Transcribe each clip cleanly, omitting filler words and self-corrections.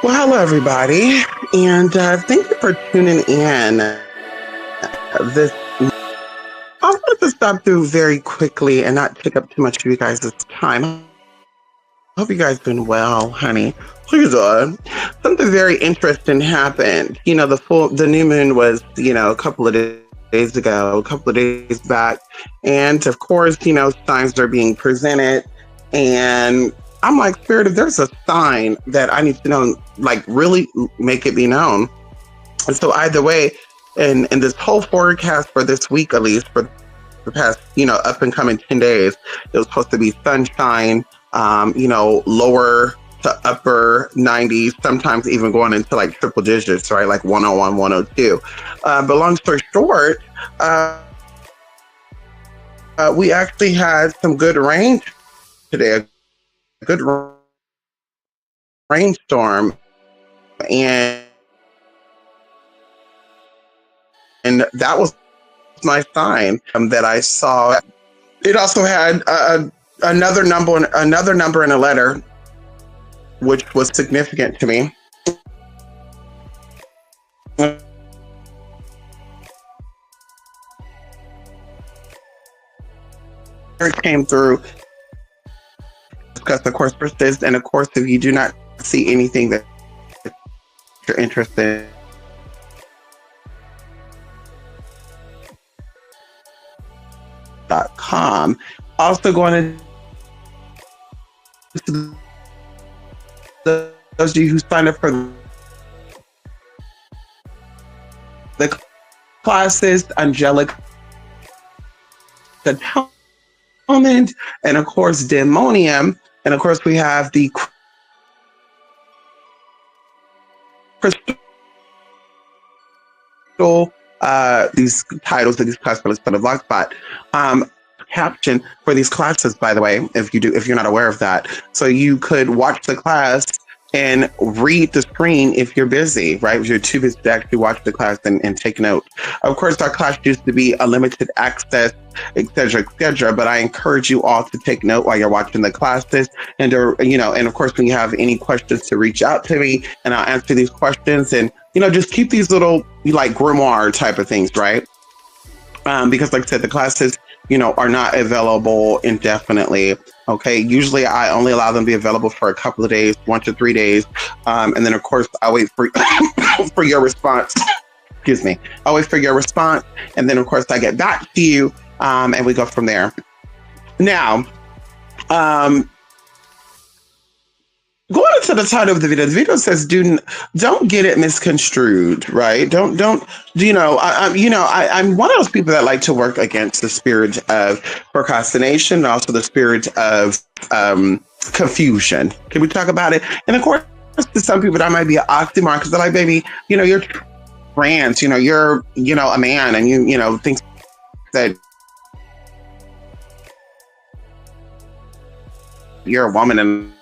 Well, hello, everybody, and thank you for tuning in. This I wanted to stop through very quickly and not take up too much of you guys' time. Hope you guys been well, honey. Please, something very interesting happened. The new moon was a couple of days ago, a couple of days back, and of course, signs are being presented, and I'm like, Spirit, if there's a sign that I need to know, like really make it be known. And so either way, in this whole forecast for this week, at least for the past, up and coming 10 days, it was supposed to be sunshine, lower to upper 90s, sometimes even going into like triple digits, right? Like 101, 102. But long story short, we actually had some good rain today, a good rainstorm. And that was my sign that I saw. It also had another number in a letter, which was significant to me. It came through, discuss the course persist, and of course, if you do not see anything that you're interested in, also going to those of you who signed up for the classes, angelic atonement, and of course demonium, and of course we have the crystal, these titles of these classes for the block spot. Caption for these classes, by the way, if you're not aware of that, so you could watch the class and read the screen if you're busy, right? If you're too busy to actually watch the class and take note. Of course, our class used to be a limited access, etc., etc. But I encourage you all to take note while you're watching the classes, and and of course, when you have any questions, to reach out to me, and I'll answer these questions, and just keep these little like grimoire type of things, right? Because, like I said, the classes are not available indefinitely. Okay, usually I only allow them to be available for a couple of days, 1 to 3 days, and then of course I wait for for your response. Excuse me. I wait for your response, and then of course I get back to you, and we go from there. Now, going into the title of the video, says, don't get it misconstrued, right? Don't, I'm one of those people that like to work against the spirit of procrastination and also the spirit of confusion. Can we talk about it? And of course, to some people that might be an oxymoron, because they're like, baby, you're trans, you're, a man, and you think that you're a woman, and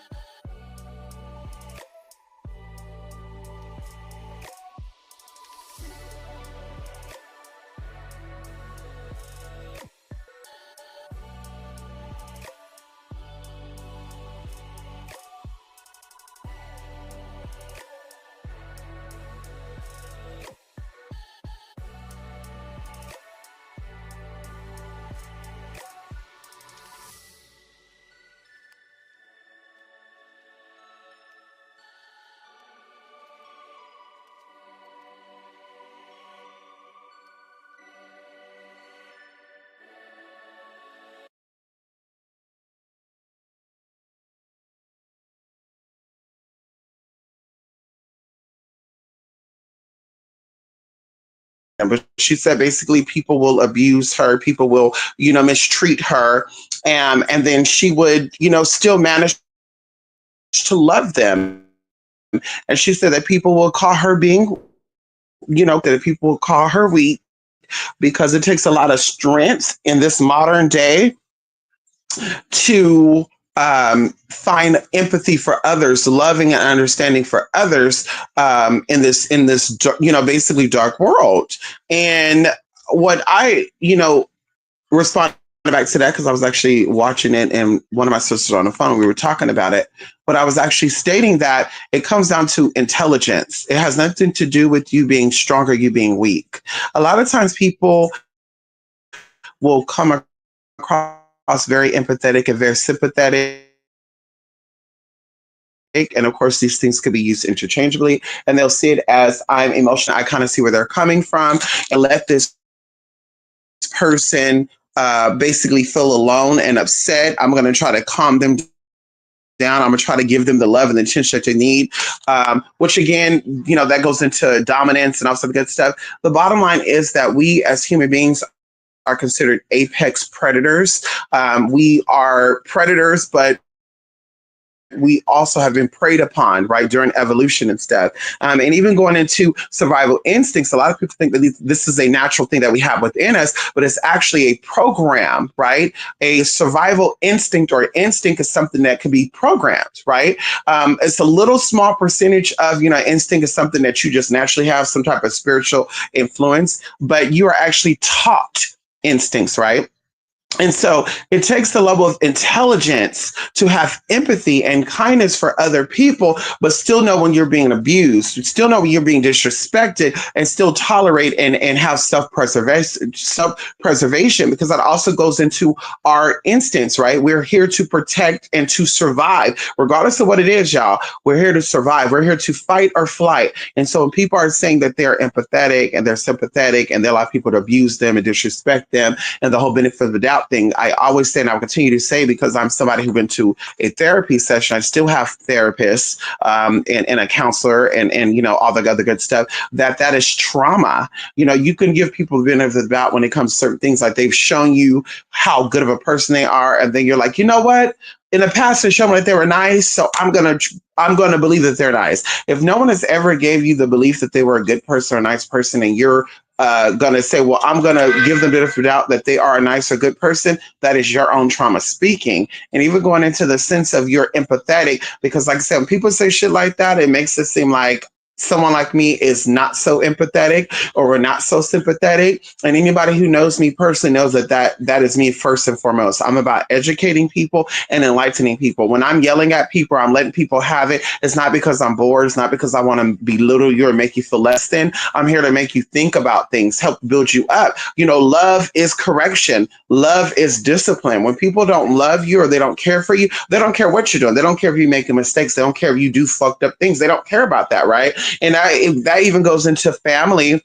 but she said basically people will abuse her, people will, mistreat her, and then she would, still manage to love them. And she said that people will call her being, that people will call her weak because it takes a lot of strength in this modern day to find empathy for others, loving and understanding for others, in this basically dark world. And what I responded back to that because I was actually watching it and one of my sisters on the phone, we were talking about it. But I was actually stating that it comes down to intelligence. It has nothing to do with you being stronger, you being weak. A lot of times people will come across very empathetic and very sympathetic. And of course, these things could be used interchangeably. And they'll see it as I'm emotional. I kind of see where they're coming from and let this person basically feel alone and upset. I'm going to try to calm them down. I'm going to try to give them the love and the attention that they need, which again, that goes into dominance and all some good stuff. The bottom line is that we as human beings are considered apex predators. We are predators, but we also have been preyed upon, right, during evolution and stuff. And even going into survival instincts, a lot of people think that this is a natural thing that we have within us, but it's actually a program, right? A survival instinct or instinct is something that can be programmed, right? It's a little small percentage of, instinct is something that you just naturally have some type of spiritual influence, but you are actually taught instincts, right? And so it takes the level of intelligence to have empathy and kindness for other people, but still know when you're being abused, still know when you're being disrespected, and still tolerate and have self-preservation, because that also goes into our instincts, right? We're here to protect and to survive, regardless of what it is, y'all. We're here to survive. We're here to fight or flight. And so when people are saying that they're empathetic and they're sympathetic and they allow people to abuse them and disrespect them and the whole benefit of the doubt thing, I always say, and I'll continue to say, because I'm somebody who went to a therapy session, I still have therapists and a counselor and all the other good stuff, that is trauma. You can give people the benefit of the doubt when it comes to certain things, like they've shown you how good of a person they are, and then you're like, you know what? In the past, they showed me that they were nice, so I'm gonna believe that they're nice. If no one has ever gave you the belief that they were a good person or a nice person, and you're gonna say, well, I'm gonna give them the benefit of the doubt that they are a nice or good person, that is your own trauma speaking. And even going into the sense of you're empathetic, because like I said, when people say shit like that, it makes it seem like someone like me is not so empathetic or we're not so sympathetic. And anybody who knows me personally knows that is me first and foremost. I'm about educating people and enlightening people. When I'm yelling at people, I'm letting people have it. It's not because I'm bored. It's not because I want to belittle you or make you feel less than. I'm here to make you think about things, help build you up. Love is correction. Love is discipline. When people don't love you or they don't care for you, they don't care what you're doing. They don't care if you're making mistakes. They don't care if you do fucked up things. They don't care about that, right? And that even goes into family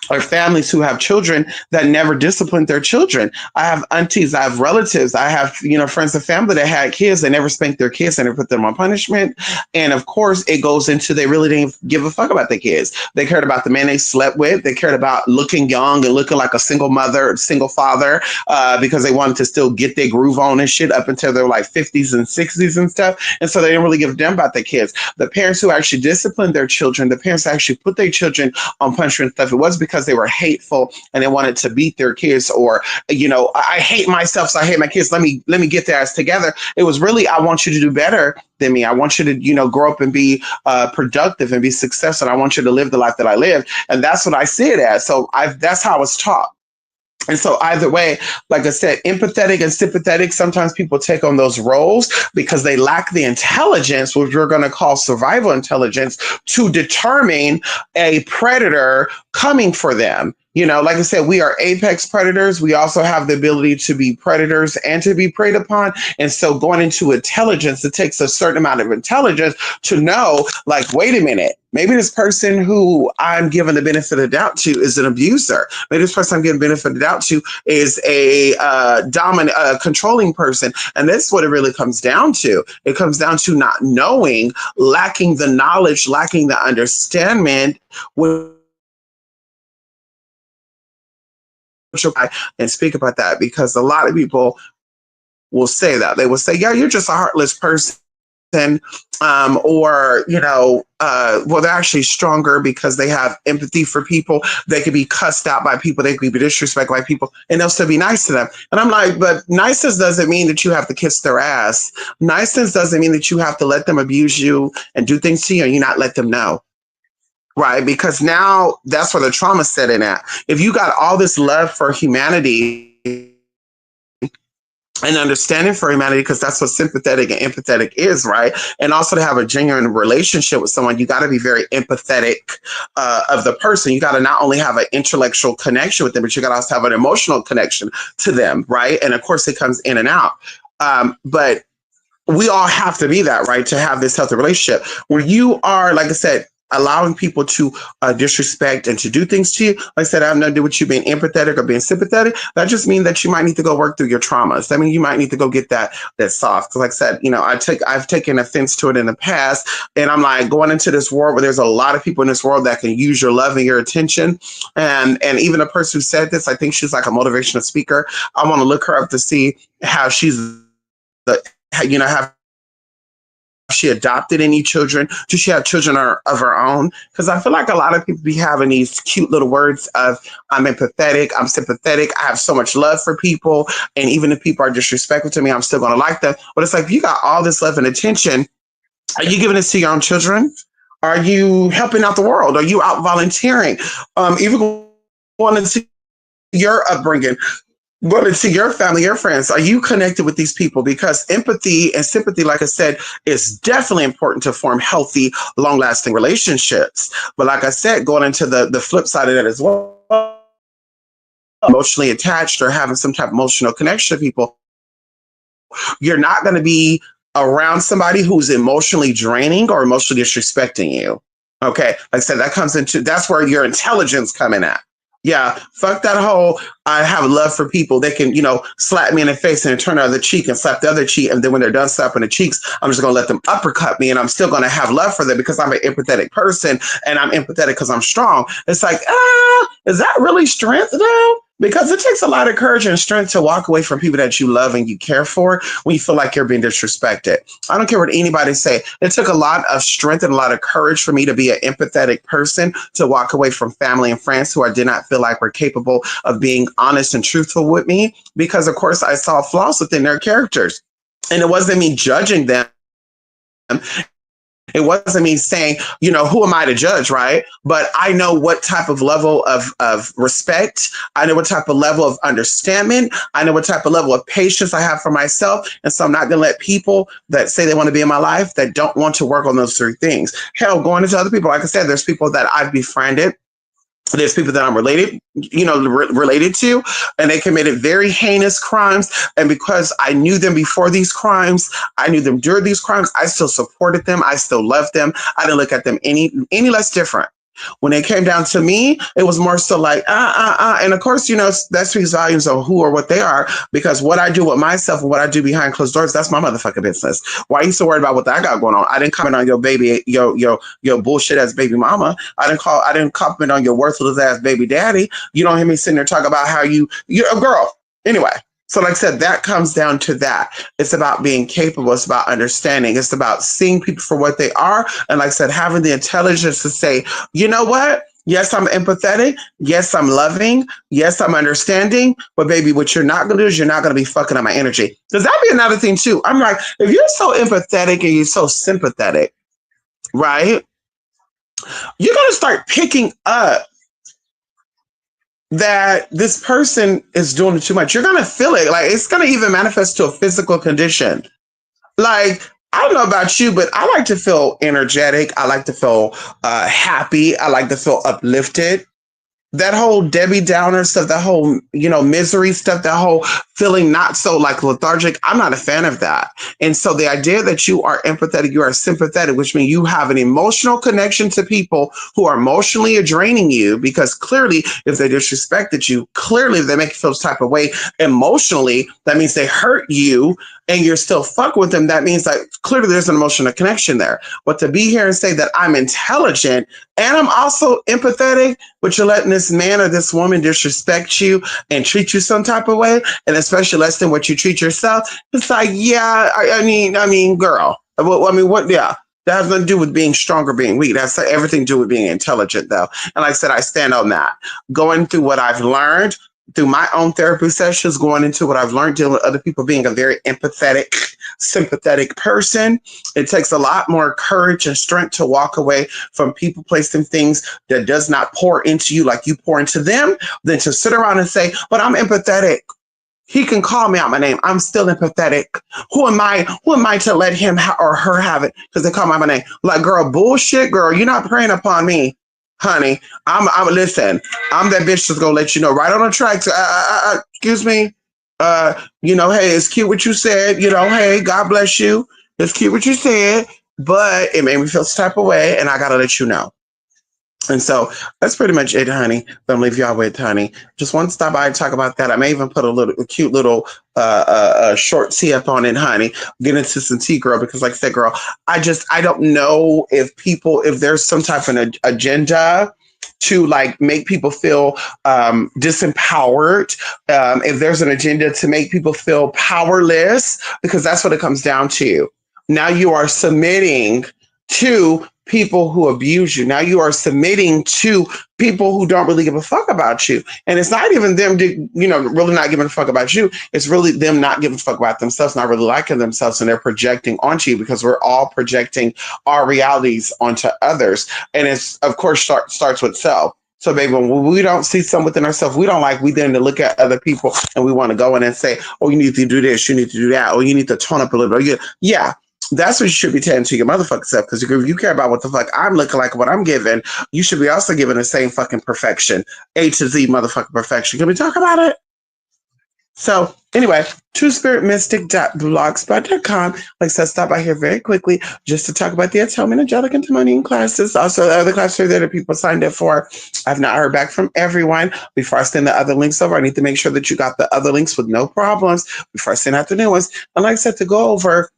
or families who have children that never disciplined their children. I have aunties, I have relatives, I have, friends and family that had kids. They never spanked their kids. They never put them on punishment. And of course, it goes into they really didn't give a fuck about their kids. They cared about the man they slept with. They cared about looking young and looking like a single mother, single father, because they wanted to still get their groove on and shit up until they were like 50s and 60s and stuff. And so they didn't really give a damn about their kids. The parents who actually disciplined their children, the parents who actually put their children on punishment and stuff, it was because they were hateful and they wanted to beat their kids, or I hate myself, so I hate my kids. Let me get their ass together. It was really, I want you to do better than me. I want you to grow up and be productive and be successful. I want you to live the life that I live, and that's what I see it as. So that's how I was taught. And so either way, like I said, empathetic and sympathetic, sometimes people take on those roles because they lack the intelligence, which we're going to call survival intelligence, to determine a predator coming for them. Like I said, we are apex predators. We also have the ability to be predators and to be preyed upon. And so going into intelligence, it takes a certain amount of intelligence to know, like, wait a minute, maybe this person who I'm giving the benefit of the doubt to is an abuser. Maybe this person I'm giving the benefit of the doubt to is a dominant, controlling person. And that's what it really comes down to. It comes down to not knowing, lacking the knowledge, lacking the understanding, and speak about that, because a lot of people will say that. They will say, yeah, you're just a heartless person. Or, well, they're actually stronger because they have empathy for people. They could be cussed out by people. They could be disrespected by people, and they'll still be nice to them. And I'm like, but niceness doesn't mean that you have to kiss their ass. Niceness doesn't mean that you have to let them abuse you and do things to you and you not let them know. Right, because now that's where the trauma set in at. If you got all this love for humanity and understanding for humanity, because that's what sympathetic and empathetic is, right? And also to have a genuine relationship with someone, you got to be very empathetic of the person. You got to not only have an intellectual connection with them, but you got to also have an emotional connection to them, right? And of course, it comes in and out. But we all have to be that, right, to have this healthy relationship where you are, like I said, allowing people to disrespect and to do things to you. Like I said, I have nothing to do with you being empathetic or being sympathetic. That just means that you might need to go work through your traumas. I mean, you might need to go get that soft. Because like I said, I've taken offense to it in the past, and I'm like going into this world where there's a lot of people in this world that can use your love and your attention. And even a person who said this, I think she's like a motivational speaker. I want to look her up to see how she's the have she adopted any children? Does she have children of her own? Because I feel like a lot of people be having these cute little words of I'm empathetic, I'm sympathetic, I have so much love for people, and even if people are disrespectful to me, I'm still going to like them. But it's like you got all this love and attention. Are you giving this to your own children? Are you helping out the world? Are you out volunteering? Even going into your upbringing, going to your family, your friends, are you connected with these people? Because empathy and sympathy, like I said, is definitely important to form healthy, long-lasting relationships. But like I said, going into the flip side of that as well, emotionally attached or having some type of emotional connection to people, you're not going to be around somebody who's emotionally draining or emotionally disrespecting you. Okay, like I said, that's where your intelligence coming at. Yeah, fuck that whole I have love for people. They can, slap me in the face and turn the other cheek and slap the other cheek. And then when they're done slapping the cheeks, I'm just going to let them uppercut me. And I'm still going to have love for them because I'm an empathetic person and I'm empathetic because I'm strong. It's like, is that really strength though? Because it takes a lot of courage and strength to walk away from people that you love and you care for when you feel like you're being disrespected. I don't care what anybody say. It took a lot of strength and a lot of courage for me to be an empathetic person, to walk away from family and friends who I did not feel like were capable of being honest and truthful with me, because of course I saw flaws within their characters. And it wasn't me judging them. It wasn't me saying, who am I to judge, right? But I know what type of level of respect, I know what type of level of understanding, I know what type of level of patience I have for myself. And so I'm not going to let people that say they want to be in my life that don't want to work on those three things. Hell, going into other people, like I said, there's people that I've befriended. There's people that I'm related to, and they committed very heinous crimes. And because I knew them before these crimes, I knew them during these crimes, I still supported them. I still loved them. I didn't look at them any less different. When it came down to me, it was more so like, And of course, that speaks volumes of who or what they are, because what I do with myself and what I do behind closed doors, that's my motherfucking business. Why are you so worried about what I got going on? I didn't comment on your baby, your bullshit ass baby mama. I didn't comment on your worthless ass baby daddy. You don't hear me sitting there talking about how you're a girl. Anyway. So like I said, that comes down to that. It's about being capable. It's about understanding. It's about seeing people for what they are. And like I said, having the intelligence to say, you know what? Yes, I'm empathetic. Yes, I'm loving. Yes, I'm understanding. But baby, what you're not going to do is you're not going to be fucking up my energy. Because that'd be another thing too. I'm like, if you're so empathetic and you're so sympathetic, right? You're going to start picking up that this person is doing too much. You're going to feel it. Like, it's going to even manifest to a physical condition. Like, I don't know about you, but I like to feel energetic. I like to feel happy. I like to feel uplifted. That whole Debbie Downer stuff, that whole, misery stuff, that whole feeling not so like lethargic, I'm not a fan of that. And so the idea that you are empathetic, you are sympathetic, which means you have an emotional connection to people who are emotionally draining you, because clearly if they disrespected you, clearly if they make you feel this type of way emotionally, that means they hurt you and you're still fuck with them. That means that clearly there's an emotional connection there. But to be here and say that I'm intelligent and I'm also empathetic, but you're letting this man or this woman disrespect you and treat you some type of way, and especially less than what you treat yourself, it's like, yeah, I mean, girl. What? Yeah, that has nothing to do with being strong or being weak. That's everything to do with being intelligent, though. And like I said, I stand on that. Going through what I've learned through my own therapy sessions, going into what I've learned dealing with other people, being a very empathetic, sympathetic person, it takes a lot more courage and strength to walk away from people, placing things that does not pour into you like you pour into them, than to sit around and say, but I'm empathetic. He can call me out my name. I'm still empathetic. Who am I? Who am I to let him or her have it because they call me out my name? Like, girl, bullshit, girl. You're not preying upon me, honey. I'm listen. I'm that bitch that's gonna let you know right on the tracks. Excuse me. Hey, it's cute what you said. Hey, God bless you. It's cute what you said, but it made me feel some type of way, and I gotta let you know. And so that's pretty much it, honey. That I'm leave y'all with, honey. Just want to stop by and talk about that. I may even put a cute little short tea up on it, honey. Get into some tea, girl, because like I said, girl, I don't know if there's some type of an agenda to like make people feel disempowered, if there's an agenda to make people feel powerless, because that's what it comes down to. Now you are submitting to people who abuse you. Now you are submitting to people who don't really give a fuck about you. And it's not even them, really not giving a fuck about you. It's really them not giving a fuck about themselves, not really liking themselves, and they're projecting onto you because we're all projecting our realities onto others. And it's, of course, starts with self. So, baby, when we don't see something within ourselves we don't like, we then to look at other people and we want to go in and say, oh, you need to do this, you need to do that, or you need to tone up a little bit. Yeah, that's what you should be telling to your motherfucking self. Because if you care about what the fuck I'm looking like, what I'm giving, you should be also giving the same fucking perfection. A to Z motherfucking perfection. Can we talk about it? So anyway, truespiritmystic.blogspot.com. Like I said, stop by here very quickly just to talk about the Atonement Angelic and Demonian classes. Also, the other classes that people signed up for. I've not heard back from everyone. Before I send the other links over, I need to make sure that you got the other links with no problems before I send out the new ones. And like I said, to go over,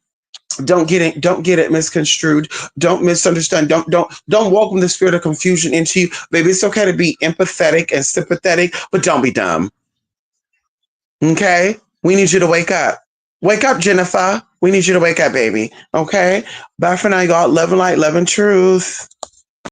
don't get it misconstrued, don't misunderstand, don't welcome the spirit of confusion into you, baby. It's okay to be empathetic and sympathetic, but don't be dumb. Okay, we need you to wake up, Jennifer. We need you to wake up, baby. Okay, bye for now, y'all. Love and light, love and truth.